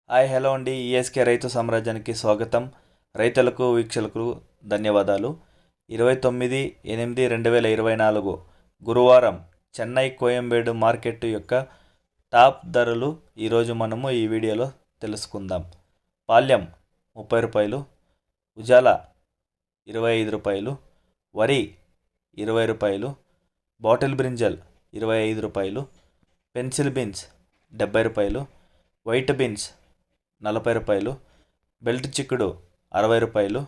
Hi hello అండి. ESK రైతు సామ్రాజ్యానికి స్వాగతం. రైతులకు వీక్షకులకు ధన్యవాదాలు. 29/8/2024 గురువారం చెన్నై కోయంబేడు మార్కెట్ యొక్క టాప్ ధరలు ఈరోజు మనము ఈ వీడియోలో తెలుసుకుందాం. పాల్యం 30 రూపాయలు, ఉజాల 25 రూపాయలు, వరి 20 రూపాయలు, బాటిల్ బ్రింజల్ 25 రూపాయలు, పెన్సిల్ బీన్స్ 70 రూపాయలు, వైట్ బీన్స్ 40 రూపాయలు, బెల్ట్ చిక్కుడు 60 రూపాయలు,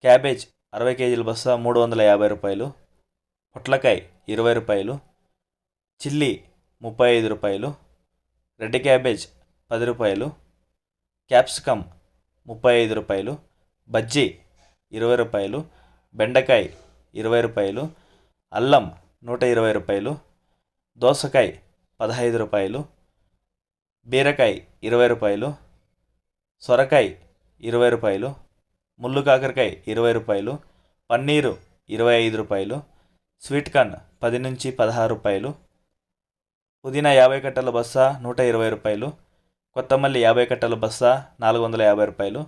క్యాబేజ్ 60 కేజీల బస్తా 350 రూపాయలు, పొట్లకాయ 20 రూపాయలు, చిల్లీ 35 రూపాయలు, రెడ్ క్యాబేజ్ 10 రూపాయలు, క్యాప్సికమ్ 35 రూపాయలు, బజ్జీ 20 రూపాయలు, బెండకాయ 20 రూపాయలు, అల్లం 120 రూపాయలు, దోసకాయ 15 రూపాయలు, బీరకాయ 20 రూపాయలు, సొరకాయ 20 రూపాయలు, ముళ్ళు కాకరకాయ 20 రూపాయలు, పన్నీరు 25 రూపాయలు, స్వీట్ కార్న్ 10 నుంచి 16 రూపాయలు, పుదీనా 50 కట్టల బస్తా 120 రూపాయలు, కొత్తమల్లి 50 కట్టల బస్తా 450 రూపాయలు,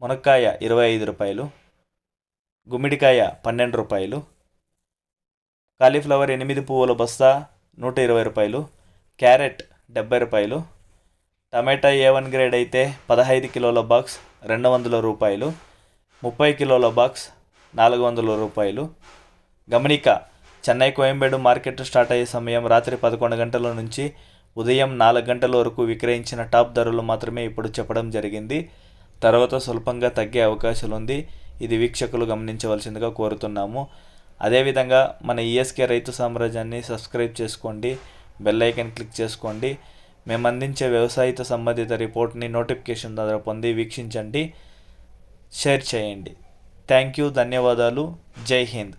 మునక్కాయ 25 రూపాయలు, గుమ్మిడికాయ 12 రూపాయలు, కాలీఫ్లవర్ 8 పువ్వుల బస్తా 120 రూపాయలు, క్యారెట్ 70 రూపాయలు, టమాటా A1 గ్రేడ్ అయితే 15 కిలోల బాక్స్ 200 రూపాయలు, 30 కిలోల బాక్స్ 400 రూపాయలు. గమనిక, చెన్నై కోయంబేడు మార్కెట్ స్టార్ట్ అయ్యే సమయం రాత్రి 11 గంటల నుంచి ఉదయం 4 గంటల వరకు విక్రయించిన టాప్ ధరలు మాత్రమే ఇప్పుడు చెప్పడం జరిగింది. తర్వాత స్వల్పంగా తగ్గే అవకాశాలు ఉంది. ఇది వీక్షకులు గమనించవలసిందిగా కోరుతున్నాము. అదేవిధంగా మన ఈఎస్కే రైతు సామ్రాజ్యాన్ని సబ్స్క్రైబ్ చేసుకోండి, బెల్ ఐకాన్ క్లిక్ చేసుకోండి. మేము అందించే వ్యవసాయతో సంబంధిత రిపోర్ట్ని నోటిఫికేషన్ ద్వారా పొంది వీక్షించండి, షేర్ చేయండి. థ్యాంక్ యూ, ధన్యవాదాలు. జై హింద్.